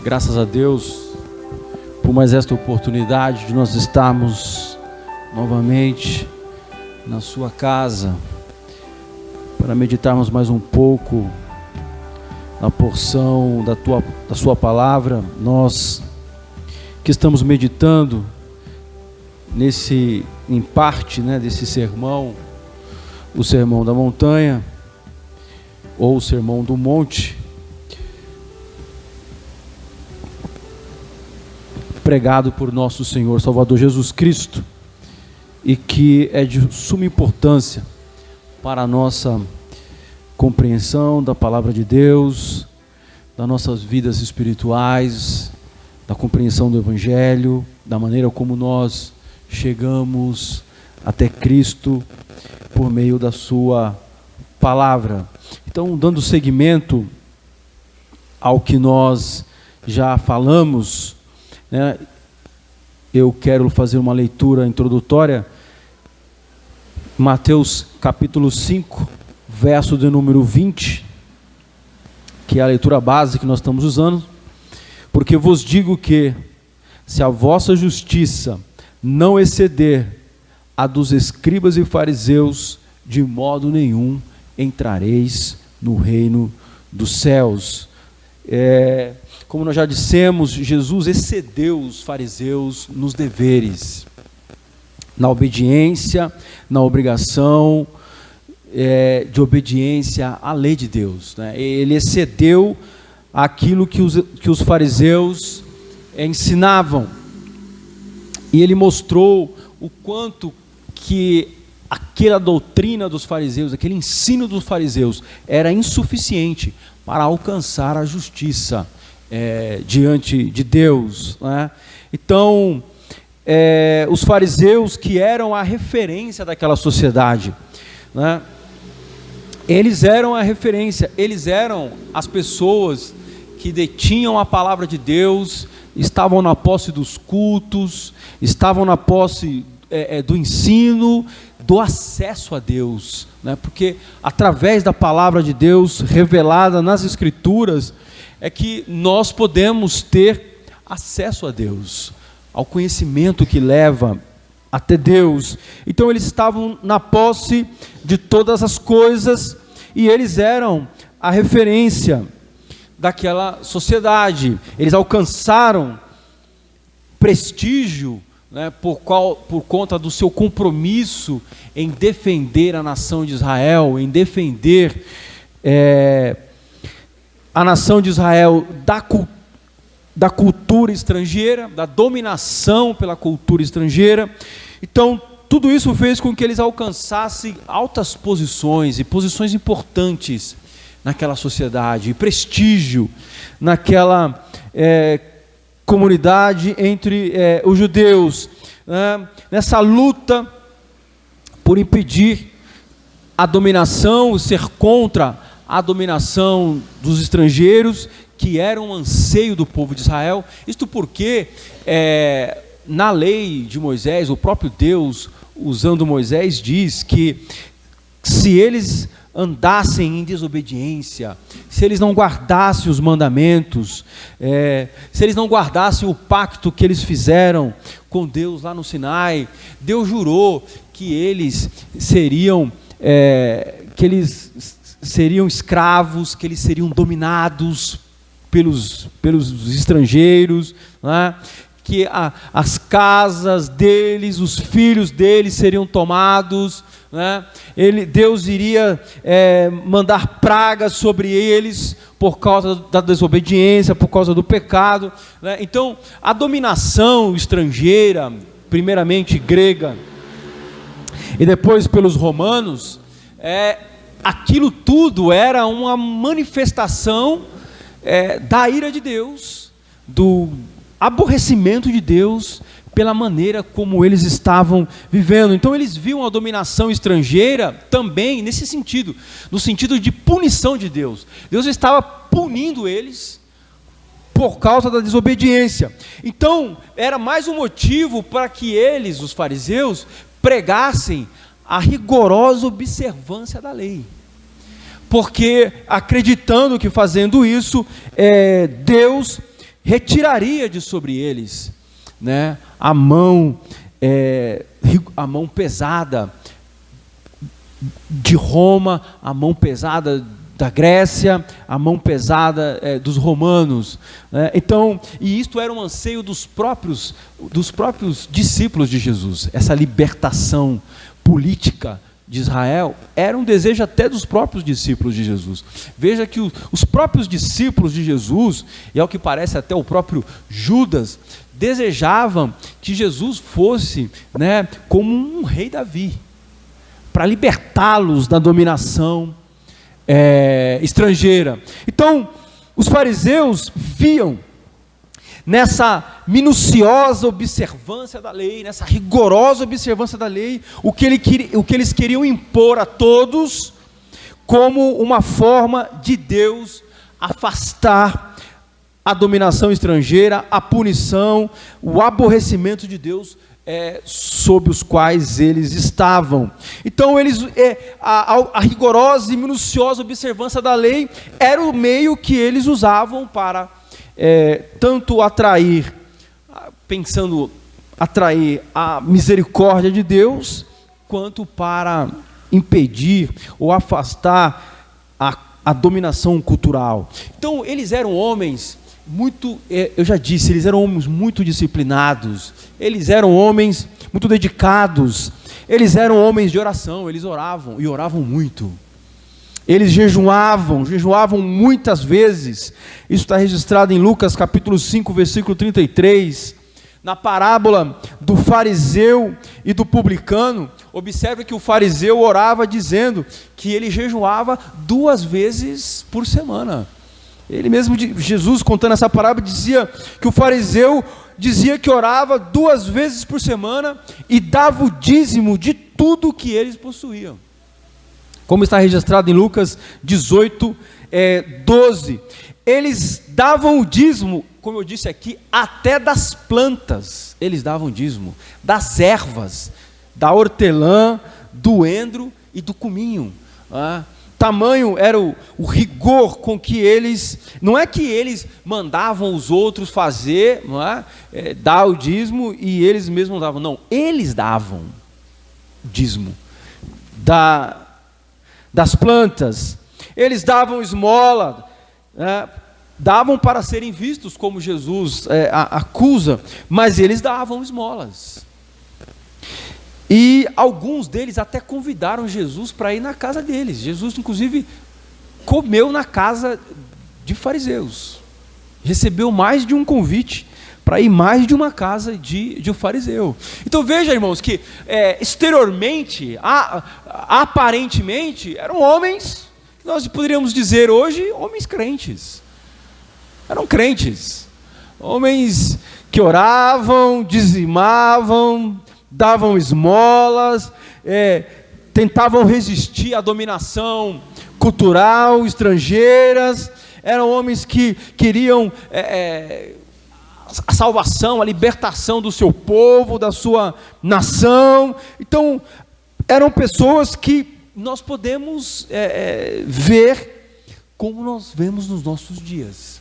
Graças a Deus por mais esta oportunidade de nós estarmos novamente na sua casa para meditarmos mais um pouco na porção da sua palavra. Nós que estamos meditando em parte, desse sermão, o Sermão da Montanha ou o Sermão do Monte, pregado por nosso Senhor Salvador Jesus Cristo, e que é de suma importância para a nossa compreensão da palavra de Deus, das nossas vidas espirituais, da compreensão do Evangelho, da maneira como nós chegamos até Cristo por meio da sua palavra. Então, dando seguimento ao que nós já falamos, eu quero fazer uma leitura introdutória, Mateus capítulo 5, verso de número 20, que é a leitura base que nós estamos usando. Porque vos digo que, se a vossa justiça não exceder a dos escribas e fariseus, de modo nenhum entrareis no reino dos céus. Como nós já dissemos, Jesus excedeu os fariseus nos deveres, na obediência, na obrigação de obediência à lei de Deus, Ele excedeu aquilo que os fariseus ensinavam, e ele mostrou o quanto que aquela doutrina dos fariseus, aquele ensino dos fariseus era insuficiente para alcançar a justiça diante de Deus, Então, os fariseus, que eram a referência daquela sociedade, eles eram a referência, eles eram as pessoas que detinham a palavra de Deus, estavam na posse dos cultos, estavam na posse do ensino, do acesso a Deus, porque através da palavra de Deus revelada nas Escrituras é que nós podemos ter acesso a Deus, ao conhecimento que leva até Deus. Então eles estavam na posse de todas as coisas e eles eram a referência daquela sociedade. Eles alcançaram prestígio, por conta do seu compromisso em defender a nação de Israel, em defender a nação de Israel da cultura estrangeira, da dominação pela cultura estrangeira. Então, tudo isso fez com que eles alcançassem altas posições e posições importantes naquela sociedade, e prestígio naquela comunidade entre os judeus, nessa luta por impedir a dominação, ser contra a dominação dos estrangeiros, que era um anseio do povo de Israel. Isto porque na lei de Moisés, o próprio Deus, usando Moisés, diz que se eles andassem em desobediência, se eles não guardassem os mandamentos, se eles não guardassem o pacto que eles fizeram com Deus lá no Sinai, Deus jurou que eles seriam escravos, que eles seriam dominados pelos estrangeiros, que as casas deles, os filhos deles seriam tomados, Deus iria mandar pragas sobre eles por causa da desobediência, por causa do pecado, Então, a dominação estrangeira, primeiramente grega e depois pelos romanos, aquilo tudo era uma manifestação da ira de Deus, do aborrecimento de Deus pela maneira como eles estavam vivendo. Então eles viam a dominação estrangeira também nesse sentido, no sentido de punição de Deus. Deus estava punindo eles por causa da desobediência. Então era mais um motivo para que eles, os fariseus, pregassem a rigorosa observância da lei, porque acreditando que fazendo isso, Deus retiraria de sobre eles, né, a mão pesada de Roma, a mão pesada da Grécia, a mão pesada dos romanos, né? Então, e isto era um anseio dos próprios discípulos de Jesus. Essa libertação política de Israel era um desejo até dos próprios discípulos de Jesus. Veja que os próprios discípulos de Jesus, e ao que parece até o próprio Judas, desejavam que Jesus fosse, né, como um rei Davi, para libertá-los da dominação estrangeira. Então, os fariseus viam nessa minuciosa observância da lei, nessa rigorosa observância da lei, o que eles queriam impor a todos como uma forma de Deus afastar a dominação estrangeira, a punição, o aborrecimento de Deus sob os quais eles estavam. Então a rigorosa e minuciosa observância da lei era o meio que eles usavam para tanto atrair a misericórdia de Deus, quanto para impedir ou afastar a dominação cultural. Então eles eram homens muito, eu já disse, eles eram homens muito disciplinados, eles eram homens muito dedicados, eles eram homens de oração, eles oravam, e oravam muito. Eles jejuavam muitas vezes. Isso está registrado em Lucas capítulo 5, versículo 33, na parábola do fariseu e do publicano. Observe que o fariseu orava dizendo que ele jejuava 2 vezes por semana. Ele mesmo, Jesus contando essa parábola, dizia que o fariseu dizia que orava 2 vezes por semana e dava o dízimo de tudo que eles possuíam, como está registrado em Lucas 18, 12. Eles davam o dízimo, como eu disse aqui, até das plantas. Eles davam o dízimo das ervas, da hortelã, do endro e do cominho. Tamanho era o rigor com que eles, não é que eles mandavam os outros fazer, dar o dízimo e eles mesmos davam, não, eles davam dízimo das plantas, eles davam esmola, davam para serem vistos, como Jesus acusa, mas eles davam esmolas. E alguns deles até convidaram Jesus para ir na casa deles. Jesus, inclusive, comeu na casa de fariseus. Recebeu mais de um convite para ir mais de uma casa de um fariseu. Então veja, irmãos, que exteriormente, aparentemente, eram homens, nós poderíamos dizer hoje, homens crentes. Eram crentes. Homens que oravam, dizimavam, davam esmolas, tentavam resistir à dominação cultural estrangeiras. Eram homens que queriam a salvação, a libertação do seu povo, da sua nação. Então, eram pessoas que nós podemos ver como nós vemos nos nossos dias.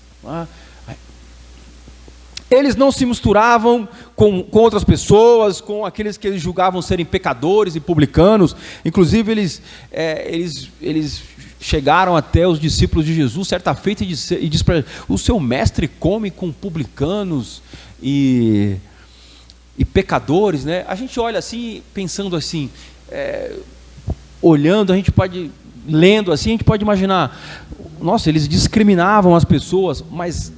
Eles não se misturavam com outras pessoas, com aqueles que eles julgavam serem pecadores e publicanos. Inclusive, eles chegaram até os discípulos de Jesus certa feita e disse para eles: o seu mestre come com publicanos e pecadores, né? A gente olha assim, pensando assim, olhando, a gente pode, lendo assim, a gente pode imaginar, nossa, eles discriminavam as pessoas, mas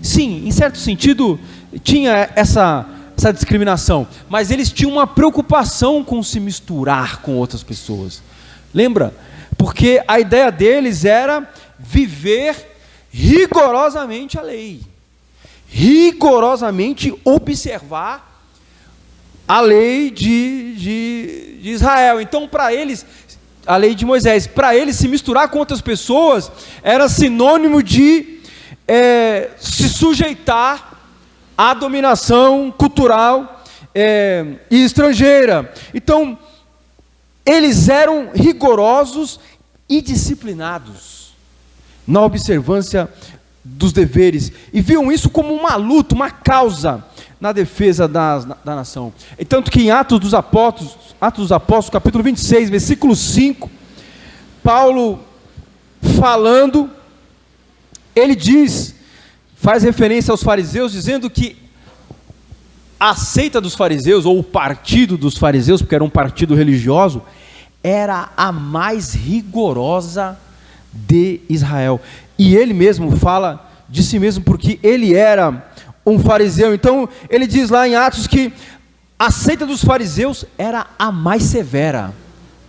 sim, em certo sentido, tinha essa discriminação, mas eles tinham uma preocupação com se misturar com outras pessoas. Lembra? Porque a ideia deles era viver rigorosamente a lei, rigorosamente observar a lei de Israel. Então, para eles, a lei de Moisés, para eles se misturar com outras pessoas era sinônimo de se sujeitar à dominação cultural e estrangeira. Então, eles eram rigorosos e disciplinados na observância dos deveres, e viam isso como uma luta, uma causa na defesa da nação. E tanto que em Atos dos Apóstolos, capítulo 26, versículo 5, Paulo falando, ele faz referência aos fariseus, dizendo que a seita dos fariseus, ou o partido dos fariseus, porque era um partido religioso, era a mais rigorosa de Israel. E ele mesmo fala de si mesmo, porque ele era um fariseu. Então ele diz lá em Atos que a seita dos fariseus era a mais severa,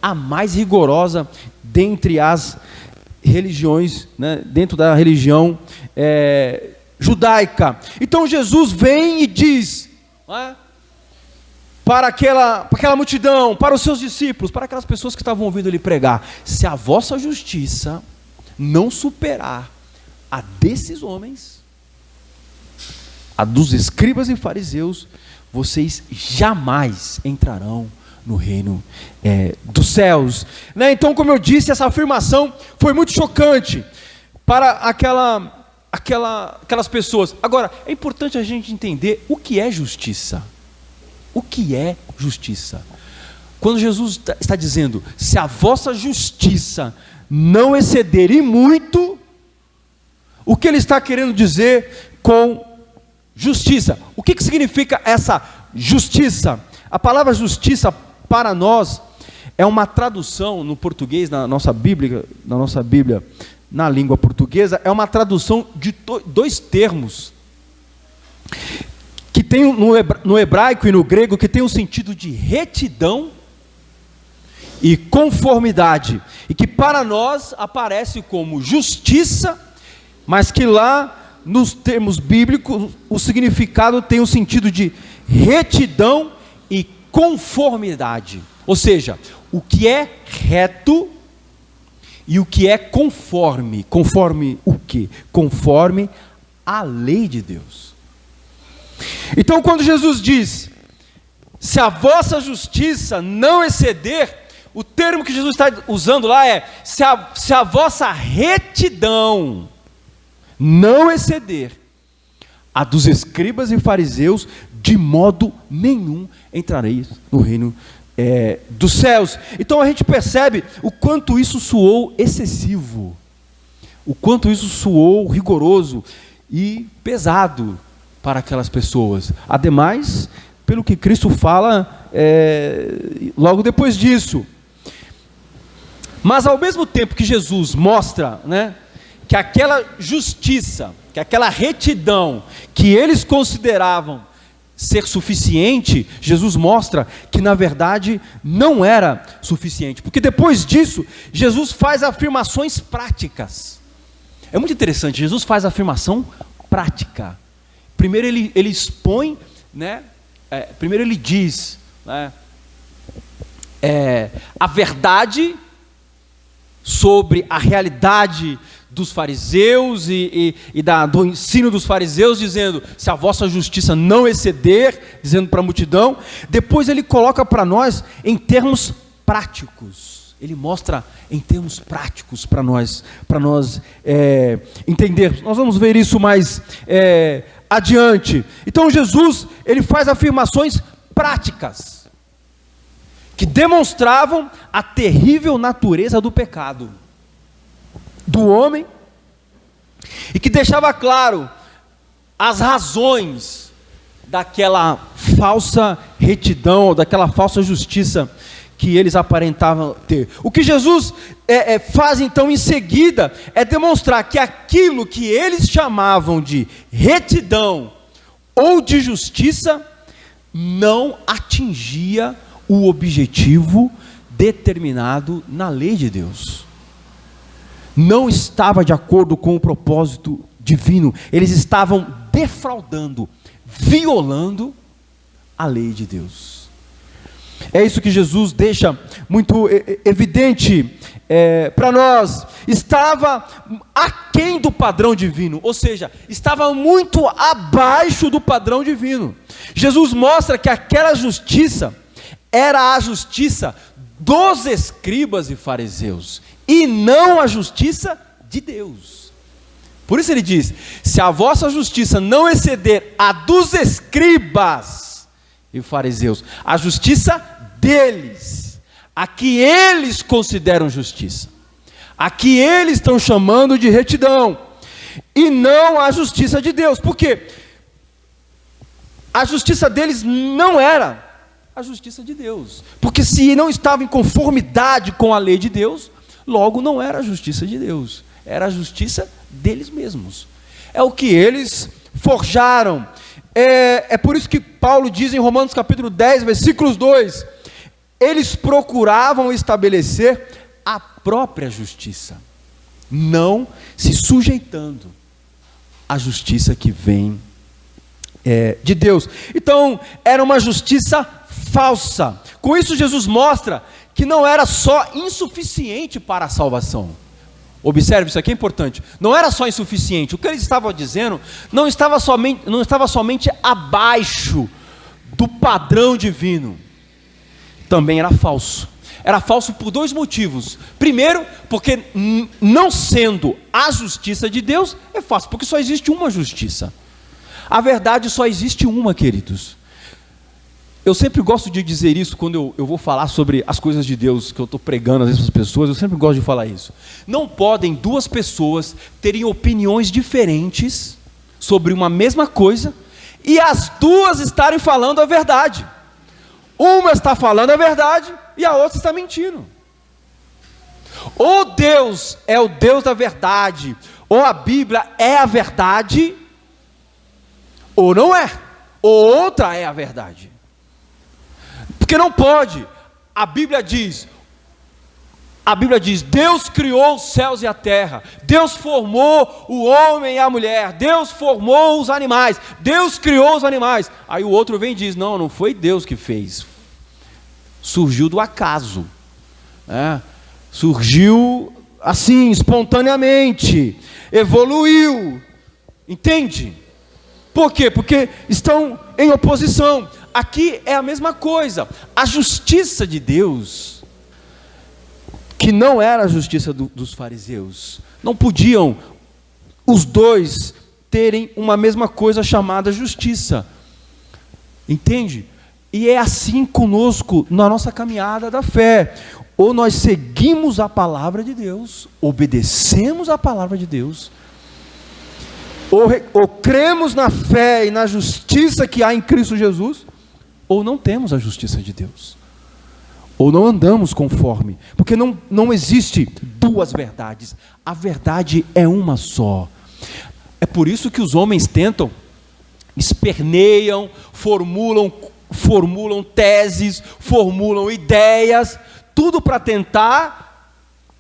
a mais rigorosa dentre as religiões, né, dentro da religião judaica. Então Jesus vem e diz, para aquela multidão, para os seus discípulos, para aquelas pessoas que estavam ouvindo ele pregar: se a vossa justiça não superar a desses homens, a dos escribas e fariseus, vocês jamais entrarão no reino dos céus. Né? Então, como eu disse, essa afirmação foi muito chocante para aquelas pessoas. Agora, é importante a gente entender o que é justiça. O que é justiça? Quando Jesus está dizendo, se a vossa justiça não exceder e muito, o que ele está querendo dizer com justiça? O que significa essa justiça? A palavra justiça para nós é uma tradução no português, na nossa Bíblia, na língua portuguesa, é uma tradução de dois termos que tem no hebraico e no grego, que tem o sentido de retidão e conformidade, e que para nós aparece como justiça, mas que lá nos termos bíblicos o significado tem o sentido de retidão e conformidade. Ou seja, o que é reto e o que é conforme. Conforme o quê? Conforme a lei de Deus. Então, quando Jesus diz, se a vossa justiça não exceder, o termo que Jesus está usando lá é, se a vossa retidão não exceder a dos escribas e fariseus, de modo nenhum entrareis no reino dos céus. Então a gente percebe o quanto isso soou excessivo, o quanto isso soou rigoroso e pesado para aquelas pessoas. Ademais, pelo que Cristo fala logo depois disso. Mas ao mesmo tempo que Jesus mostra, né, que aquela justiça, que aquela retidão que eles consideravam ser suficiente, Jesus mostra que na verdade não era suficiente, porque depois disso Jesus faz afirmações práticas. É muito interessante, Jesus faz afirmação prática. Primeiro ele expõe, né, primeiro ele diz, né, a verdade sobre a realidade dos fariseus e do ensino dos fariseus, dizendo, se a vossa justiça não exceder, dizendo para a multidão. Depois ele coloca para nós em termos práticos, ele mostra em termos práticos para nós entendermos. Nós vamos ver isso mais adiante. Então Jesus, ele faz afirmações práticas, que demonstravam a terrível natureza do pecado do homem, e que deixava claro as razões daquela falsa retidão, daquela falsa justiça que eles aparentavam ter. O que Jesus faz então em seguida é demonstrar que aquilo que eles chamavam de retidão ou de justiça não atingia o objetivo determinado na lei de Deus. Não estava de acordo com o propósito divino. Eles estavam defraudando, violando a lei de Deus. É isso que Jesus deixa muito evidente para nós. Estava aquém do padrão divino, ou seja, estava muito abaixo do padrão divino. Jesus mostra que aquela justiça era a justiça dos escribas e fariseus, e não a justiça de Deus. Por isso ele diz: se a vossa justiça não exceder a dos escribas e fariseus, a justiça deles, a que eles consideram justiça, a que eles estão chamando de retidão, e não a justiça de Deus. Por quê? A justiça deles não era a justiça de Deus, porque se não estava em conformidade com a lei de Deus, logo não era a justiça de Deus, era a justiça deles mesmos, é o que eles forjaram. É por isso que Paulo diz em Romanos capítulo 10, versículos 2, eles procuravam estabelecer a própria justiça, não se sujeitando à justiça que vem de Deus. Então, era uma justiça falsa. Com isso, Jesus mostra que não era só insuficiente para a salvação. Observe, isso aqui é importante. Não era só insuficiente. O que eles estavam dizendo não estava somente abaixo do padrão divino. Também era falso. Era falso por dois motivos. Primeiro, porque não sendo a justiça de Deus, é fácil, porque só existe uma justiça. A verdade só existe uma, queridos. Eu sempre gosto de dizer isso quando eu vou falar sobre as coisas de Deus, que eu estou pregando às vezes para as pessoas, eu sempre gosto de falar isso. Não podem duas pessoas terem opiniões diferentes sobre uma mesma coisa e as duas estarem falando a verdade. Uma está falando a verdade e a outra está mentindo. Ou Deus é o Deus da verdade, ou a Bíblia é a verdade, ou não é, ou outra é a verdade. Porque não pode. A Bíblia diz, Deus criou os céus e a terra, Deus formou o homem e a mulher, Deus formou os animais, Deus criou os animais. Aí o outro vem e diz: não foi Deus que fez, surgiu do acaso, surgiu assim, espontaneamente, evoluiu. Entende? Por quê? Porque estão em oposição. Aqui é a mesma coisa. A justiça de Deus, que não era a justiça dos fariseus, não podiam os dois terem uma mesma coisa chamada justiça. Entende? E é assim conosco na nossa caminhada da fé. Ou nós seguimos a palavra de Deus, obedecemos a palavra de Deus, ou cremos na fé e na justiça que há em Cristo Jesus, ou não temos a justiça de Deus, ou não andamos conforme, porque não existe duas verdades, a verdade é uma só. É por isso que os homens tentam, esperneiam, formulam teses, formulam ideias, tudo para tentar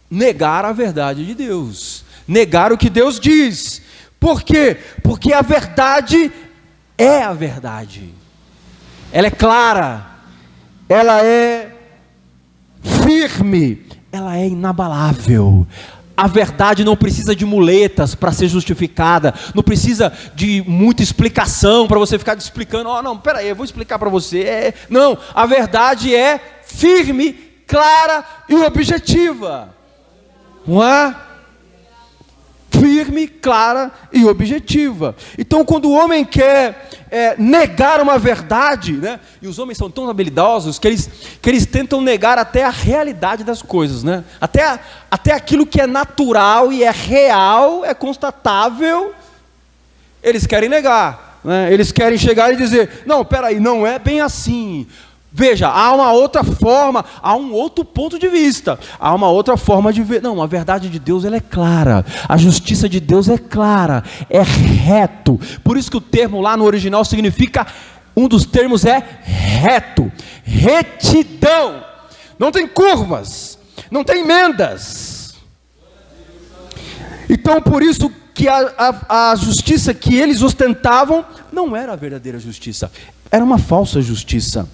negar a verdade de Deus, negar o que Deus diz. Por quê? Porque a verdade é a verdade, ela é clara, ela é firme, ela é inabalável. A verdade não precisa de muletas para ser justificada, não precisa de muita explicação para você ficar explicando. Não, peraí, eu vou explicar para você. Não, a verdade é firme, clara e objetiva. Não é? Firme, clara e objetiva. Então, quando o homem quer negar uma verdade, né? E os homens são tão habilidosos que eles tentam negar até a realidade das coisas, né? Até aquilo que é natural e é real, é constatável, eles querem negar, né? Eles querem chegar e dizer: não, peraí, não é bem assim. Veja, há uma outra forma, há um outro ponto de vista, há uma outra forma de ver. Não, a verdade de Deus ela é clara, a justiça de Deus é clara, é reto. Por isso que o termo lá no original significa, um dos termos é reto, retidão. Não tem curvas, não tem emendas. Então por isso que a justiça que eles ostentavam não era a verdadeira justiça, era uma falsa justiça.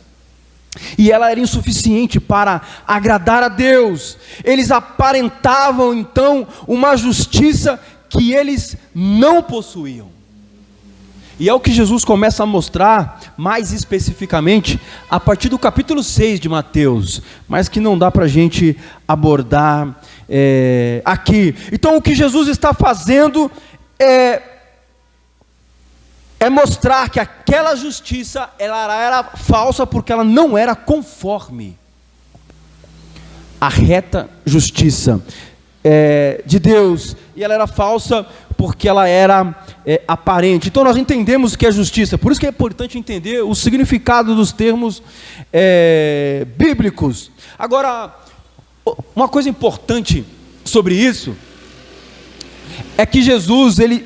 E ela era insuficiente para agradar a Deus. Eles aparentavam então uma justiça que eles não possuíam. E é o que Jesus começa a mostrar mais especificamente a partir do capítulo 6 de Mateus, mas que não dá para a gente abordar aqui. Então o que Jesus está fazendo é mostrar que aquela justiça ela era falsa porque ela não era conforme a reta justiça de Deus, e ela era falsa porque ela era aparente. Então nós entendemos o que é justiça, por isso que é importante entender o significado dos termos bíblicos. Agora, uma coisa importante sobre isso é que Jesus ele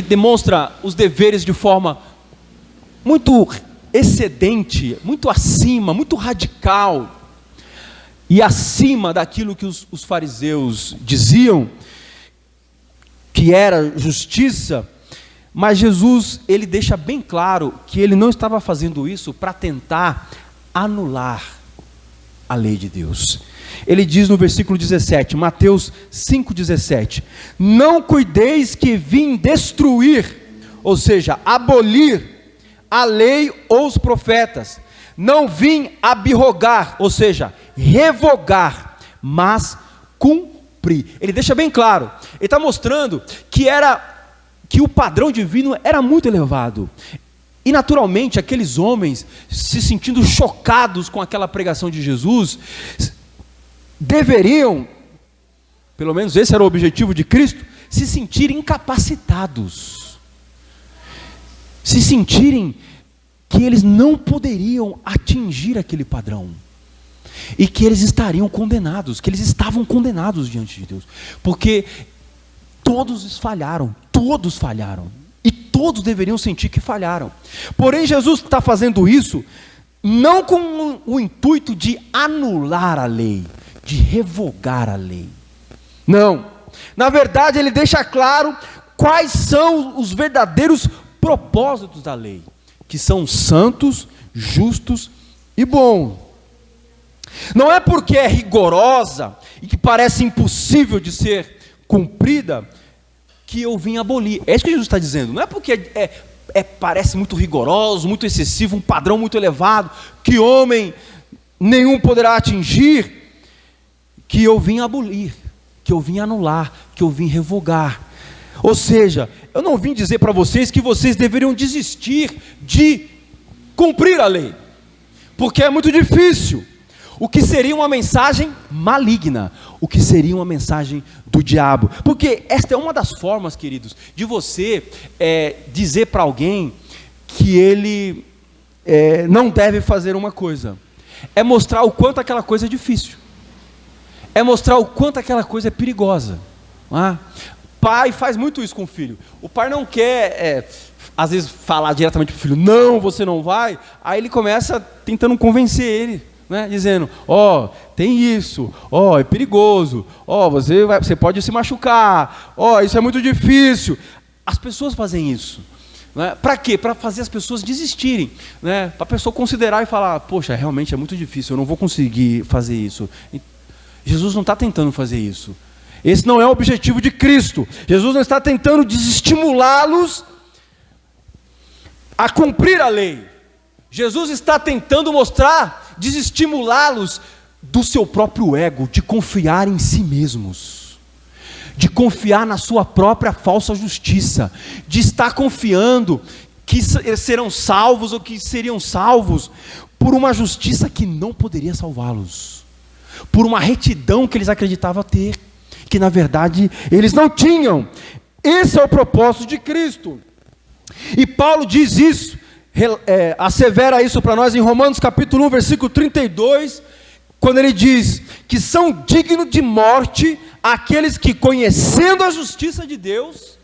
demonstra os deveres de forma muito excedente, muito acima, muito radical, e acima daquilo que os fariseus diziam que era justiça. Mas Jesus, ele deixa bem claro que ele não estava fazendo isso para tentar anular a lei de Deus. Ele diz no versículo 17, Mateus 5,17: não cuideis que vim destruir, ou seja, abolir a lei ou os profetas. Não vim abrogar, ou seja, revogar, mas cumprir. Ele deixa bem claro, ele está mostrando que o padrão divino era muito elevado. E naturalmente aqueles homens, se sentindo chocados com aquela pregação de Jesus, deveriam, pelo menos esse era o objetivo de Cristo, se sentirem incapacitados, se sentirem que eles não poderiam atingir aquele padrão, e que eles estariam condenados, que eles estavam condenados diante de Deus, porque todos falharam, e todos deveriam sentir que falharam. Porém Jesus está fazendo isso, não com o intuito de anular a lei, de revogar a lei, não, na verdade ele deixa claro quais são os verdadeiros propósitos da lei, que são santos, justos e bons. Não é porque é rigorosa e que parece impossível de ser cumprida que eu vim abolir. É isso que Jesus está dizendo. Não é porque parece muito rigoroso, muito excessivo, um padrão muito elevado, que homem nenhum poderá atingir, que eu vim abolir, que eu vim anular, que eu vim revogar. Ou seja, eu não vim dizer para vocês que vocês deveriam desistir de cumprir a lei, porque é muito difícil, o que seria uma mensagem maligna, o que seria uma mensagem do diabo, porque esta é uma das formas, queridos, de você dizer para alguém que ele não deve fazer uma coisa, é mostrar o quanto aquela coisa é difícil, é mostrar o quanto aquela coisa é perigosa, não é? Pai faz muito isso com o filho. O pai não quer, às vezes, falar diretamente para o filho, não, você não vai. Aí ele começa tentando convencer ele, né? Dizendo, tem isso, é perigoso, você pode se machucar, isso é muito difícil. As pessoas fazem isso, né? Para quê? Para fazer as pessoas desistirem, né? Para a pessoa considerar e falar, poxa, realmente é muito difícil, eu não vou conseguir fazer isso. Jesus não está tentando fazer isso. Esse não é o objetivo de Cristo. Jesus não está tentando desestimulá-los a cumprir a lei. Jesus está tentando desestimulá-los do seu próprio ego, de confiar em si mesmos, de confiar na sua própria falsa justiça, de estar confiando que serão salvos ou que seriam salvos por uma justiça que não poderia salvá-los, por uma retidão que eles acreditavam ter, que na verdade eles não tinham. Esse é o propósito de Cristo, e Paulo diz isso, assevera isso para nós em Romanos capítulo 1, versículo 32, quando ele diz que são dignos de morte aqueles que, conhecendo a justiça de Deus,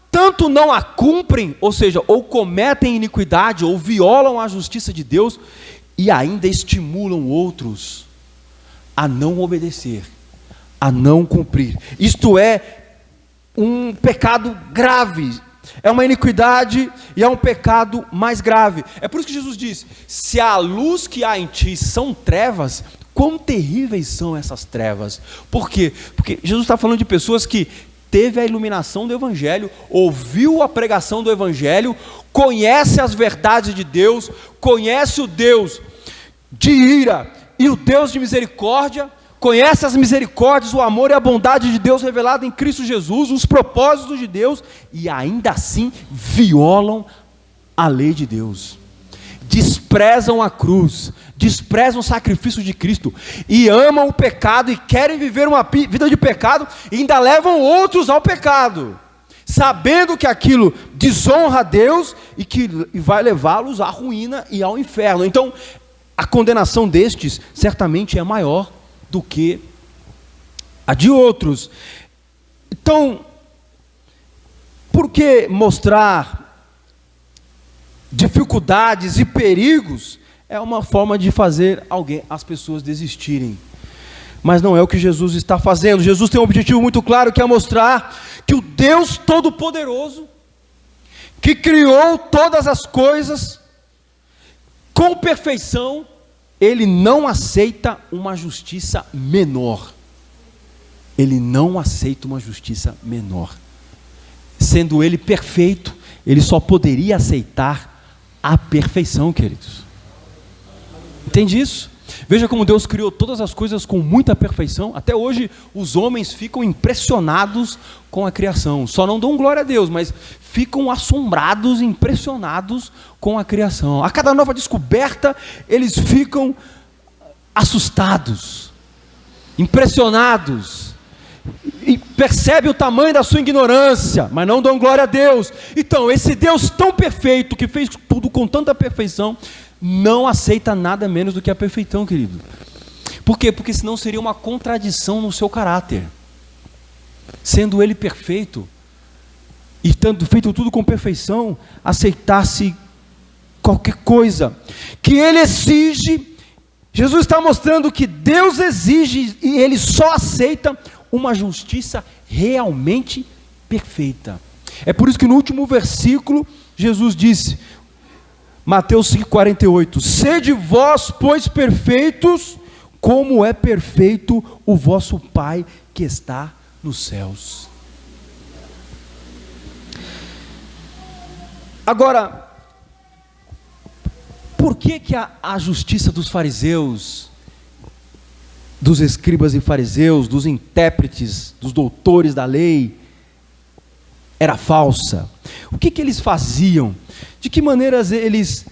tanto não a cumprem, ou seja, ou cometem iniquidade, ou violam a justiça de Deus, e ainda estimulam outros a não obedecer, a não cumprir. Isto é um pecado grave, é uma iniquidade e é um pecado mais grave. É por isso que Jesus diz, se a luz que há em ti são trevas, quão terríveis são essas trevas. Por quê? Porque Jesus está falando de pessoas que teve a iluminação do Evangelho, ouviu a pregação do Evangelho, conhece as verdades de Deus, conhece o Deus de ira e o Deus de misericórdia, conhecem as misericórdias, o amor e a bondade de Deus revelado em Cristo Jesus, os propósitos de Deus, e ainda assim violam a lei de Deus, desprezam a cruz, desprezam o sacrifício de Cristo, e amam o pecado, e querem viver uma vida de pecado, e ainda levam outros ao pecado, sabendo que aquilo desonra a Deus, e que vai levá-los à ruína e ao inferno. Então, a condenação destes, certamente é maior do que a de outros. Então, por que mostrar dificuldades e perigos? É uma forma de fazer as pessoas desistirem. Mas não é o que Jesus está fazendo. Jesus tem um objetivo muito claro, que é mostrar que o Deus Todo-Poderoso, que criou todas as coisas com perfeição, Ele não aceita uma justiça menor. Ele não aceita uma justiça menor. Sendo Ele perfeito, Ele só poderia aceitar a perfeição, queridos. Entende isso? Veja como Deus criou todas as coisas com muita perfeição. Até hoje os homens ficam impressionados com a criação. Só não dão glória a Deus, mas ficam assombrados, impressionados com a criação. A cada nova descoberta, eles ficam assustados, impressionados, e percebem o tamanho da sua ignorância, mas não dão glória a Deus. Então, esse Deus tão perfeito, que fez tudo com tanta perfeição, não aceita nada menos do que a perfeição, querido. Por quê? Porque senão seria uma contradição no seu caráter. Sendo Ele perfeito, e tendo feito tudo com perfeição, aceitasse qualquer coisa que Ele exige. Jesus está mostrando que Deus exige e Ele só aceita uma justiça realmente perfeita. É por isso que no último versículo, Jesus disse, Mateus 5,48, sede vós, pois, perfeitos, como é perfeito o vosso Pai que está nos céus. Agora, por que a justiça dos fariseus, dos escribas e fariseus, dos intérpretes, dos doutores da lei, era falsa? O que eles faziam? De que maneiras eles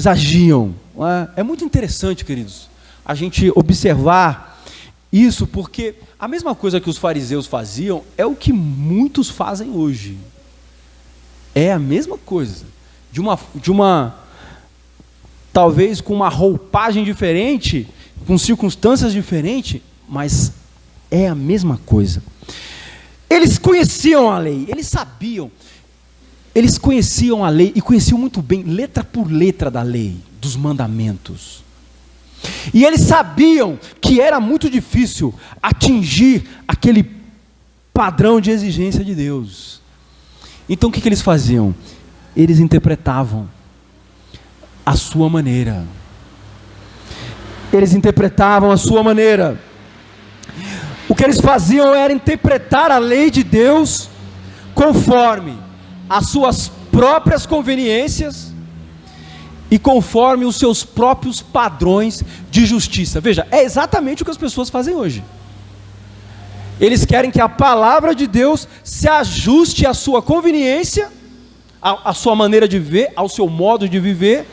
agiam? É muito interessante, queridos, a gente observar isso, porque a mesma coisa que os fariseus faziam é o que muitos fazem hoje. É a mesma coisa, de uma talvez com uma roupagem diferente, com circunstâncias diferentes, mas é a mesma coisa. Eles conheciam a lei, eles sabiam, eles conheciam a lei e conheciam muito bem, letra por letra da lei, dos mandamentos. E eles sabiam que era muito difícil atingir aquele padrão de exigência de Deus. Então o que eles faziam? Eles interpretavam a sua maneira. Eles interpretavam a sua maneira. O que eles faziam era interpretar a lei de Deus conforme as suas próprias conveniências e conforme os seus próprios padrões de justiça. Veja, é exatamente o que as pessoas fazem hoje. Eles querem que a palavra de Deus se ajuste à sua conveniência, à sua maneira de viver, ao seu modo de viver,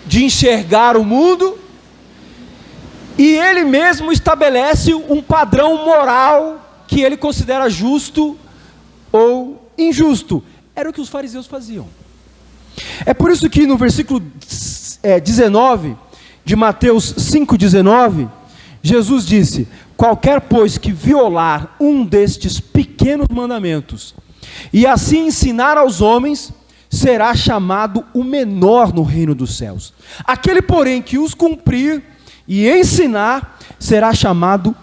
de enxergar o mundo, e ele mesmo estabelece um padrão moral que ele considera justo ou injusto. Era o que os fariseus faziam. É por isso que no versículo 19 de Mateus 5,19, Jesus disse, qualquer pois que violar um destes pequenos mandamentos, e assim ensinar aos homens, será chamado o menor no reino dos céus. Aquele, porém, que os cumprir e ensinar, será chamado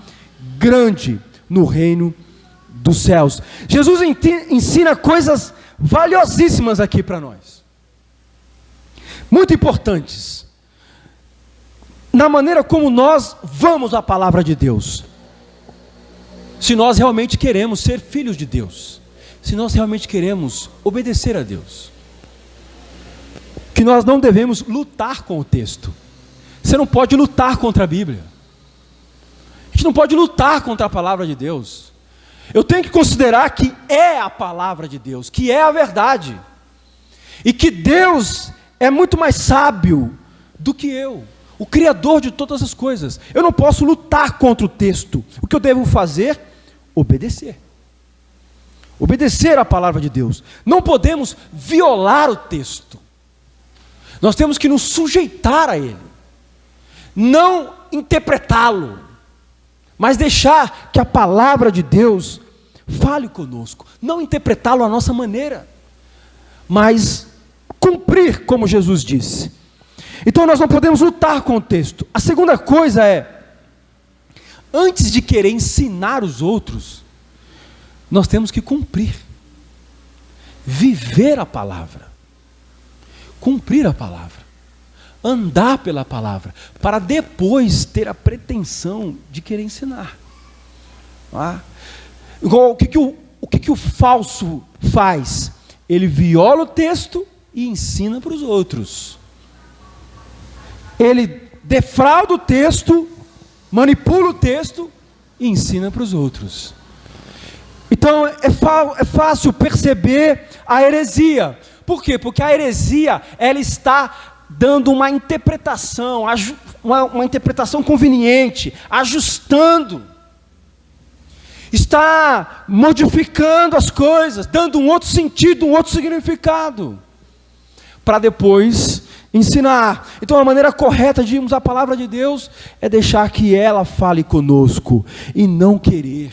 grande no reino dos céus. Jesus ensina coisas valiosíssimas aqui para nós, muito importantes, na maneira como nós vamos à palavra de Deus, se nós realmente queremos ser filhos de Deus, se nós realmente queremos obedecer a Deus, que nós não devemos lutar com o texto. Você não pode lutar contra a Bíblia. gente não pode lutar contra a palavra de Deus. Eu tenho que considerar que é a palavra de Deus, que é a verdade. E que Deus é muito mais sábio do que eu, o Criador de todas as coisas. Eu não posso lutar contra o texto. O que eu devo fazer? Obedecer. Obedecer à palavra de Deus. Não podemos violar o texto. Nós temos que nos sujeitar a ele. Não interpretá-lo, mas deixar que a palavra de Deus fale conosco. Não interpretá-lo à nossa maneira, mas cumprir como Jesus disse. Então nós não podemos lutar com o texto. A segunda coisa é, antes de querer ensinar os outros, nós temos que cumprir, viver a palavra, cumprir a palavra, andar pela palavra, para depois ter a pretensão de querer ensinar. O que o falso faz? Ele viola o texto e ensina para os outros. Ele defrauda o texto, manipula o texto e ensina para os outros. Então é fácil perceber a heresia. Por quê? Porque a heresia, ela está dando uma interpretação, uma interpretação conveniente, ajustando, está modificando as coisas, dando um outro sentido, um outro significado, para depois ensinar. Então a maneira correta de irmos à palavra de Deus é deixar que ela fale conosco e não querer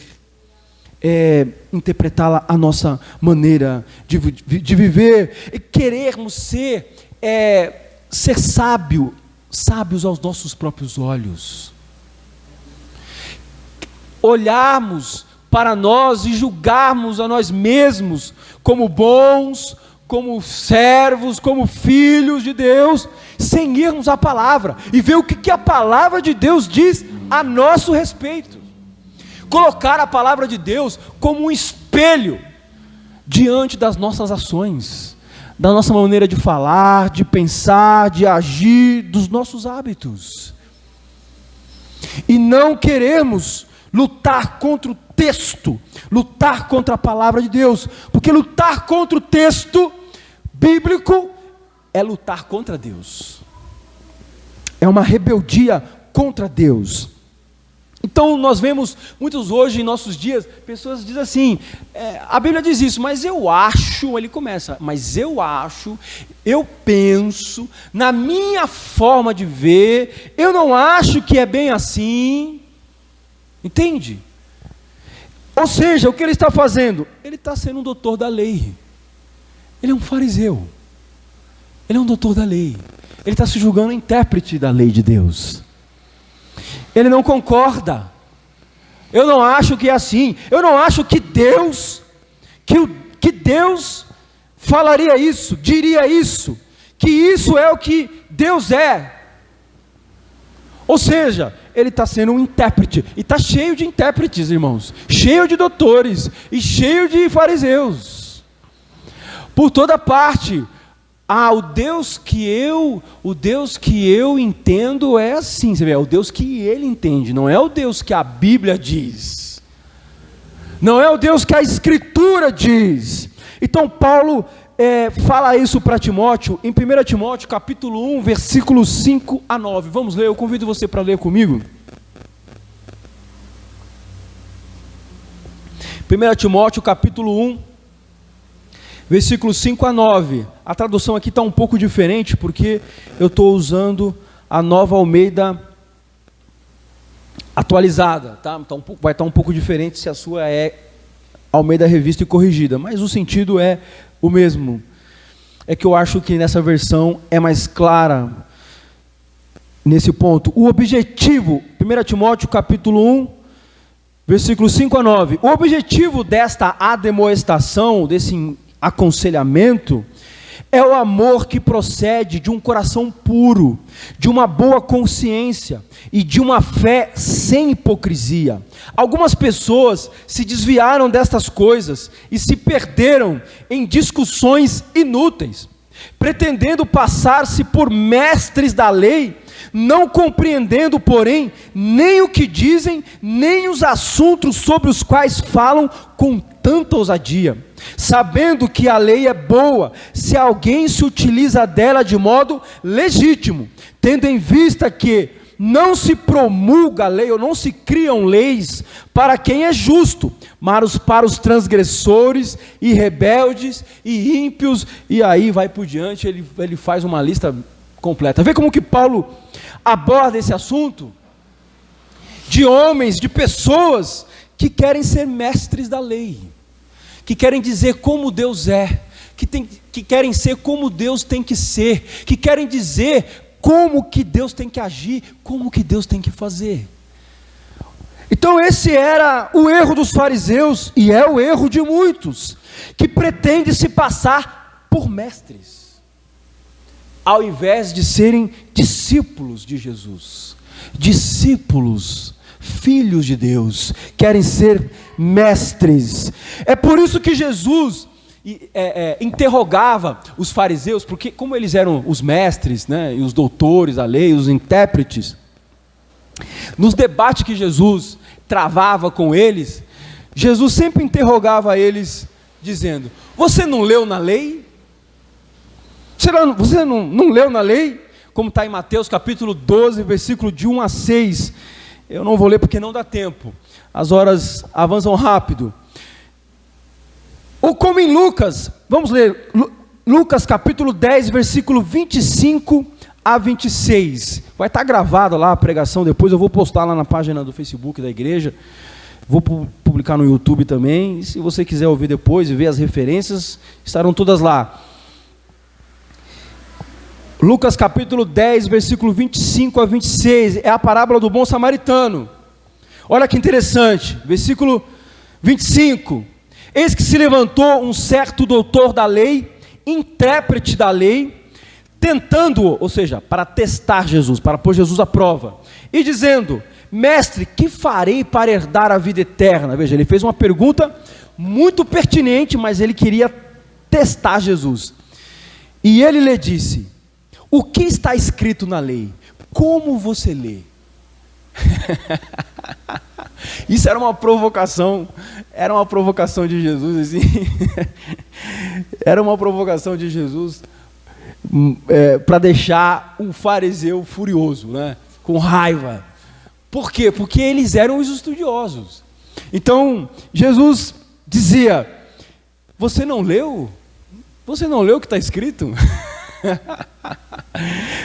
interpretá-la à nossa maneira de viver, e querermos ser sábios aos nossos próprios olhos, olharmos para nós e julgarmos a nós mesmos como bons, como servos, como filhos de Deus, sem irmos à palavra e ver o que a palavra de Deus diz a nosso respeito. Colocar a palavra de Deus como um espelho diante das nossas ações, da nossa maneira de falar, de pensar, de agir, dos nossos hábitos. E não queremos lutar contra o texto, lutar contra a palavra de Deus, porque lutar contra o texto bíblico é lutar contra Deus, é uma rebeldia contra Deus. Então nós vemos muitos hoje em nossos dias, pessoas dizem assim, a Bíblia diz isso, mas eu acho, ele começa, mas eu acho, eu penso, na minha forma de ver, eu não acho que é bem assim, entende? Ou seja, o que ele está fazendo? Ele está sendo um doutor da lei, ele é um fariseu, ele é um doutor da lei, ele está se julgando intérprete da lei de Deus. Ele não concorda. Eu não acho que é assim. Eu não acho que Deus, que Deus falaria isso, diria isso, que isso é o que Deus é. Ou seja, ele está sendo um intérprete, e está cheio de intérpretes, irmãos, cheio de doutores, e cheio de fariseus, por toda parte. O Deus que eu entendo é assim, você vê, é o Deus que ele entende, não é o Deus que a Bíblia diz, não é o Deus que a Escritura diz. Então Paulo fala isso para Timóteo, em 1 Timóteo capítulo 1, versículos 5 a 9, vamos ler, eu convido você para ler comigo. 1 Timóteo capítulo 1, versículos 5 a 9, a tradução aqui está um pouco diferente, porque eu estou usando a Nova Almeida atualizada, tá? Então, vai estar um pouco diferente se a sua é Almeida Revista e Corrigida, mas o sentido é o mesmo. É que eu acho que nessa versão é mais clara, nesse ponto. O objetivo, 1 Timóteo capítulo 1, versículos 5 a 9, o objetivo desta admoestação, desse aconselhamento, é o amor que procede de um coração puro, de uma boa consciência e de uma fé sem hipocrisia. Algumas pessoas se desviaram destas coisas e se perderam em discussões inúteis, pretendendo passar-se por mestres da lei, não compreendendo, porém, nem o que dizem, nem os assuntos sobre os quais falam com tanta ousadia, sabendo que a lei é boa, se alguém se utiliza dela de modo legítimo, tendo em vista que não se promulga a lei, ou não se criam leis para quem é justo, mas para os transgressores e rebeldes e ímpios, e aí vai por diante, ele faz uma lista completa. Vê como que Paulo aborda esse assunto de homens, de pessoas que querem ser mestres da lei, que querem dizer como Deus é, que querem ser como Deus tem que ser, que querem dizer como que Deus tem que agir, como que Deus tem que fazer. Então esse era o erro dos fariseus, e é o erro de muitos, que pretendem se passar por mestres, ao invés de serem discípulos de Jesus, discípulos, filhos de Deus, querem ser mestres. É por isso que Jesus interrogava os fariseus, porque como eles eram os mestres, né, e os doutores da lei, os intérpretes, nos debates que Jesus travava com eles, Jesus sempre interrogava eles, dizendo: você não leu na lei? Você não leu na lei? Como está em Mateus capítulo 12, versículo de 1 a 6, eu não vou ler porque não dá tempo, as horas avançam rápido. Ou como em Lucas, vamos ler, Lucas capítulo 10, versículo 25 a 26, vai estar gravado lá a pregação, depois eu vou postar lá na página do Facebook da igreja, vou publicar no YouTube também, e se você quiser ouvir depois e ver as referências, estarão todas lá. Lucas capítulo 10, versículo 25 a 26, é a parábola do bom samaritano. Olha que interessante, versículo 25, eis que se levantou um certo doutor da lei, intérprete da lei, tentando-o, ou seja, para testar Jesus, para pôr Jesus à prova, e dizendo: mestre, que farei para herdar a vida eterna? Veja, ele fez uma pergunta muito pertinente, mas ele queria testar Jesus, e ele lhe disse: o que está escrito na lei? Como você lê? Isso era uma provocação de Jesus, assim. Era uma provocação de Jesus para deixar um fariseu furioso, né? Com raiva. Por quê? Porque eles eram os estudiosos. Então Jesus dizia: você não leu? Você não leu o que está escrito?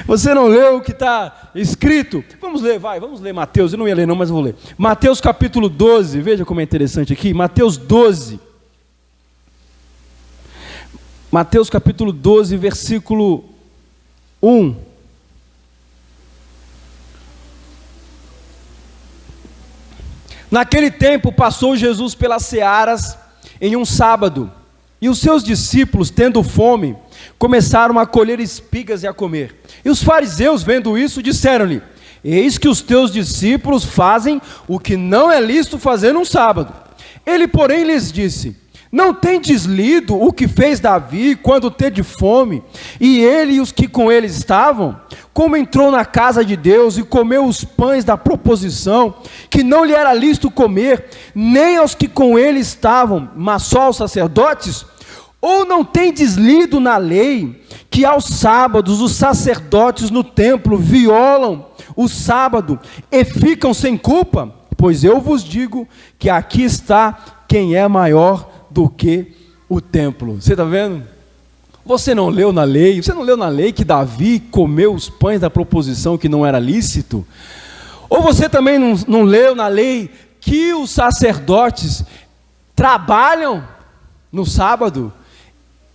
Você não leu o que está escrito? Vamos ler Mateus, eu não ia ler não, mas eu vou ler. Mateus capítulo 12, veja como é interessante aqui, Mateus 12. Mateus capítulo 12, versículo 1. Naquele tempo passou Jesus pelas searas em um sábado, e os seus discípulos, tendo fome, começaram a colher espigas e a comer. E os fariseus, vendo isso, disseram-lhe: eis que os teus discípulos fazem o que não é lícito fazer num sábado. Ele, porém, lhes disse: não tendes lido o que fez Davi quando teve fome, e ele e os que com ele estavam? Como entrou na casa de Deus e comeu os pães da proposição, que não lhe era lícito comer, nem aos que com ele estavam, mas só aos sacerdotes? Ou não tendes lido na lei, que aos sábados os sacerdotes no templo violam o sábado e ficam sem culpa? Pois eu vos digo que aqui está quem é maior do que o templo. Você está vendo? Você não leu na lei? Você não leu na lei que Davi comeu os pães da proposição que não era lícito? Ou você também não leu na lei que os sacerdotes trabalham no sábado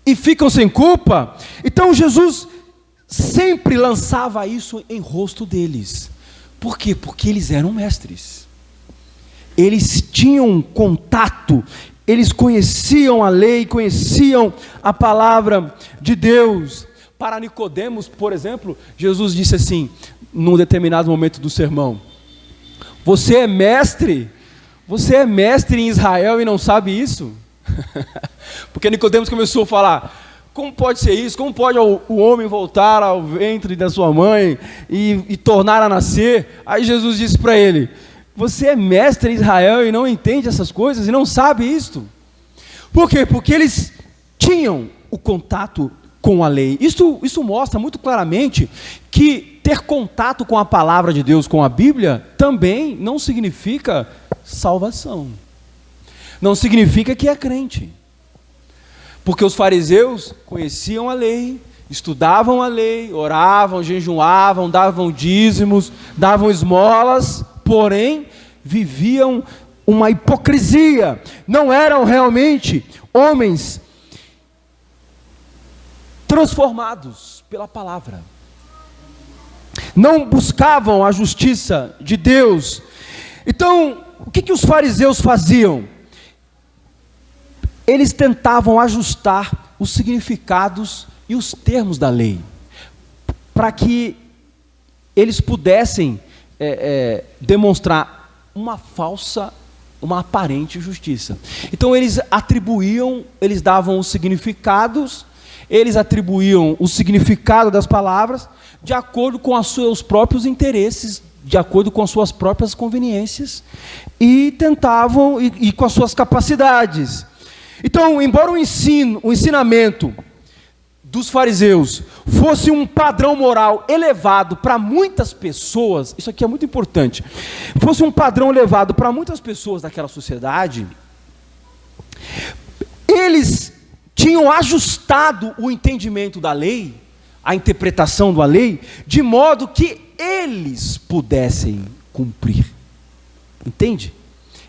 e ficam sem culpa? Então Jesus sempre lançava isso em rosto deles. Por quê? Porque eles eram mestres. Eles tinham contato, eles conheciam a lei, conheciam a palavra de Deus. Para Nicodemos, por exemplo, Jesus disse assim, num determinado momento do sermão: você é mestre em Israel e não sabe isso? Porque Nicodemos começou a falar: Como pode ser isso? Como pode o homem voltar ao ventre da sua mãe e tornar a nascer? Aí Jesus disse para ele: você é mestre em Israel e não entende essas coisas e não sabe isto? Por quê? Porque eles tinham o contato com a lei. Isso mostra muito claramente que ter contato com a palavra de Deus, com a Bíblia, também não significa salvação. Não significa que é crente. Porque os fariseus conheciam a lei, estudavam a lei, oravam, jejuavam, davam dízimos, davam esmolas, porém viviam uma hipocrisia. Não eram realmente homens transformados pela palavra. Não buscavam a justiça de Deus. Então, o que os fariseus faziam? Eles tentavam ajustar os significados e os termos da lei, para que eles pudessem demonstrar uma aparente justiça. Então eles davam os significados, eles atribuíam o significado das palavras de acordo com os seus próprios interesses, de acordo com as suas próprias conveniências, e tentavam, e com as suas capacidades. Então, embora o ensinamento dos fariseus fosse um padrão moral elevado para muitas pessoas, isso aqui é muito importante, fosse um padrão elevado para muitas pessoas daquela sociedade, eles tinham ajustado o entendimento da lei, a interpretação da lei, de modo que eles pudessem cumprir. Entende?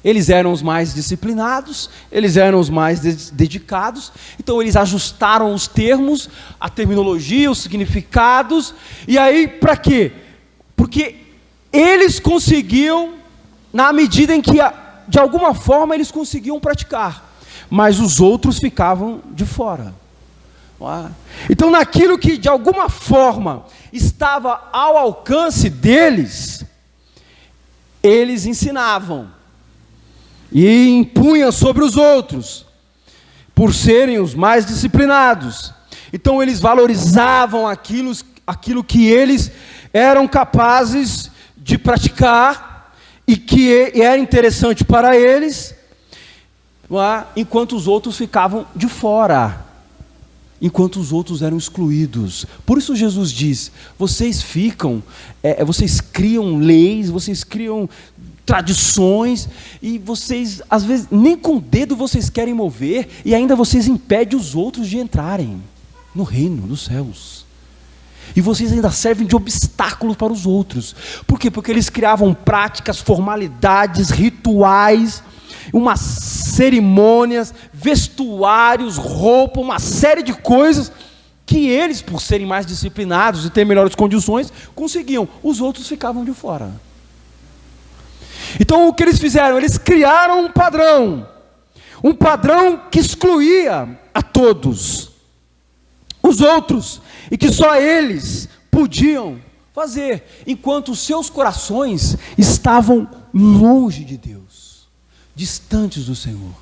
Eles eram os mais disciplinados, eles eram os mais dedicados, então eles ajustaram os termos, a terminologia, os significados, e aí para quê? Porque eles conseguiam, na medida em que, de alguma forma, eles conseguiam praticar, mas os outros ficavam de fora. Então, naquilo que de alguma forma estava ao alcance deles, eles ensinavam e impunham sobre os outros, por serem os mais disciplinados. Então eles valorizavam aquilo que eles eram capazes de praticar e que era interessante para eles, enquanto os outros ficavam de fora, enquanto os outros eram excluídos. Por isso Jesus diz: vocês criam leis, vocês criam tradições, e vocês, às vezes, nem com o dedo vocês querem mover, e ainda vocês impedem os outros de entrarem no reino dos céus. E vocês ainda servem de obstáculo para os outros. Por quê? Porque eles criavam práticas, formalidades, rituais, umas cerimônias, vestuários, roupa, uma série de coisas que eles, por serem mais disciplinados e ter melhores condições, conseguiam. Os outros ficavam de fora. Então o que eles fizeram? Eles criaram um padrão que excluía a todos os outros, e que só eles podiam fazer, enquanto os seus corações estavam longe de Deus, distantes do Senhor.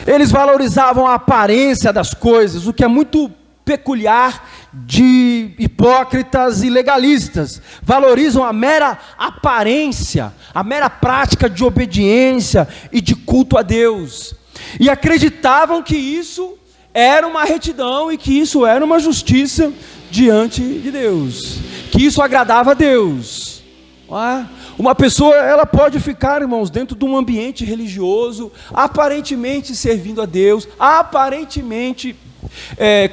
Eles valorizavam a aparência das coisas, o que é muito peculiar de hipócritas e legalistas. Valorizam a mera aparência, a mera prática de obediência e de culto a Deus, e acreditavam que isso era uma retidão e que isso era uma justiça diante de Deus, que isso agradava a Deus. Uma pessoa, ela pode ficar, irmãos, dentro de um ambiente religioso, aparentemente servindo a Deus, aparentemente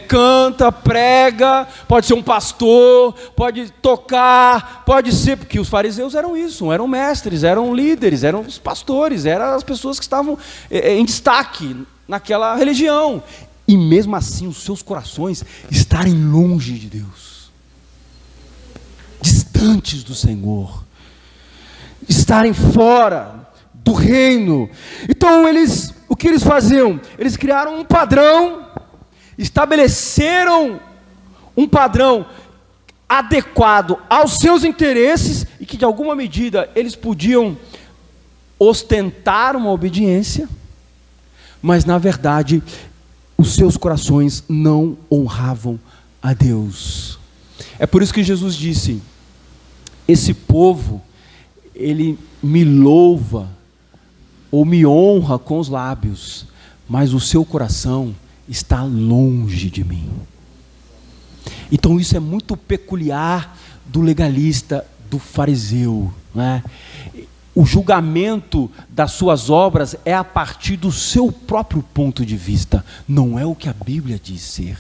canta, prega, pode ser um pastor, pode tocar, pode ser, porque os fariseus eram isso, eram mestres, eram líderes, eram os pastores, eram as pessoas que estavam em destaque naquela religião, e mesmo assim os seus corações estarem longe de Deus, distantes do Senhor, estarem fora do reino. Então o que eles faziam? Eles criaram um padrão, estabeleceram um padrão adequado aos seus interesses, e que de alguma medida eles podiam ostentar uma obediência, mas na verdade os seus corações não honravam a Deus. É por isso que Jesus disse: esse povo, ele me louva ou me honra com os lábios, mas o seu coração está longe de mim. Então isso é muito peculiar do legalista, do fariseu, né? O julgamento das suas obras é a partir do seu próprio ponto de vista, não é o que a Bíblia diz ser,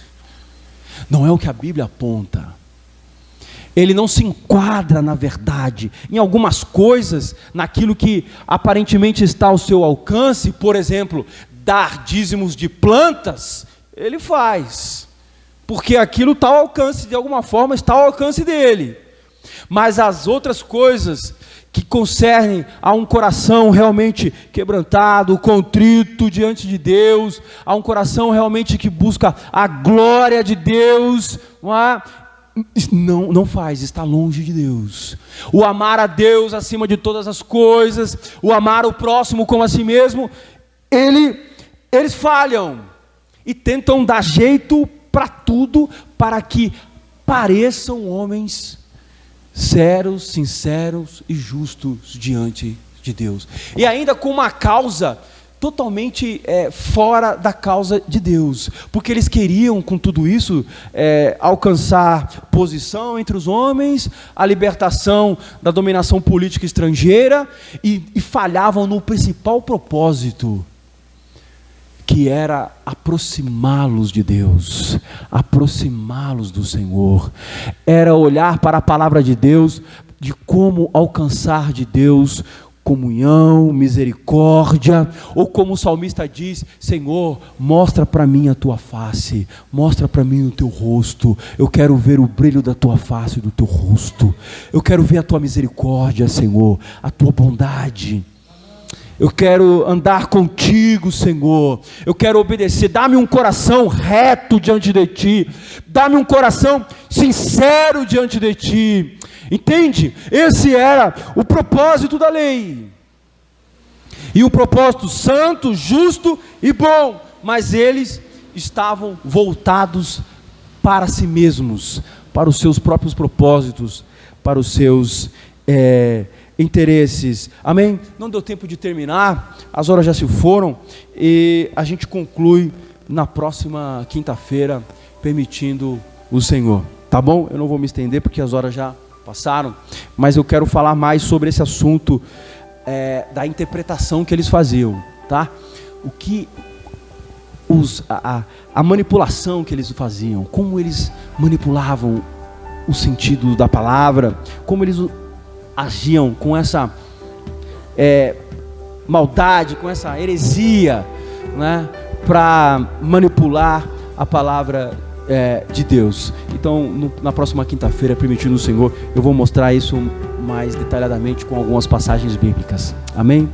não é o que a Bíblia aponta. Ele não se enquadra na verdade, em algumas coisas, naquilo que aparentemente está ao seu alcance. Por exemplo, dar dízimos de plantas, ele faz, porque aquilo está ao alcance, de alguma forma está ao alcance dele. Mas as outras coisas que concernem a um coração realmente quebrantado, contrito diante de Deus, a um coração realmente que busca a glória de Deus, não faz, está longe de Deus. O amar a Deus acima de todas as coisas, o amar o próximo como a si mesmo, eles falham e tentam dar jeito para tudo, para que pareçam homens sérios, sinceros e justos diante de Deus, e ainda com uma causa totalmente fora da causa de Deus, porque eles queriam com tudo isso alcançar posição entre os homens, a libertação da dominação política estrangeira, e falhavam no principal propósito, que era aproximá-los de Deus, aproximá-los do Senhor, era olhar para a palavra de Deus, de como alcançar de Deus comunhão, misericórdia, ou como o salmista diz: Senhor, mostra para mim a tua face, mostra para mim o teu rosto, eu quero ver o brilho da tua face e do teu rosto, eu quero ver a tua misericórdia, Senhor, a tua bondade. Eu quero andar contigo, Senhor. Eu quero obedecer. Dá-me um coração reto diante de ti. Dá-me um coração sincero diante de ti. Entende? Esse era o propósito da lei. E um propósito santo, justo e bom. Mas eles estavam voltados para si mesmos, para os seus próprios propósitos, para os seus interesses. Amém? Não deu tempo de terminar, as horas já se foram, e a gente conclui na próxima quinta-feira, permitindo o Senhor, tá bom? Eu não vou me estender porque as horas já passaram, mas eu quero falar mais sobre esse assunto da interpretação que eles faziam, tá? O que a manipulação que eles faziam, como eles manipulavam o sentido da palavra, como eles agiam com essa maldade, com essa heresia, né, para manipular a palavra de Deus. Então, na próxima quinta-feira, permitindo o Senhor, eu vou mostrar isso mais detalhadamente com algumas passagens bíblicas. Amém?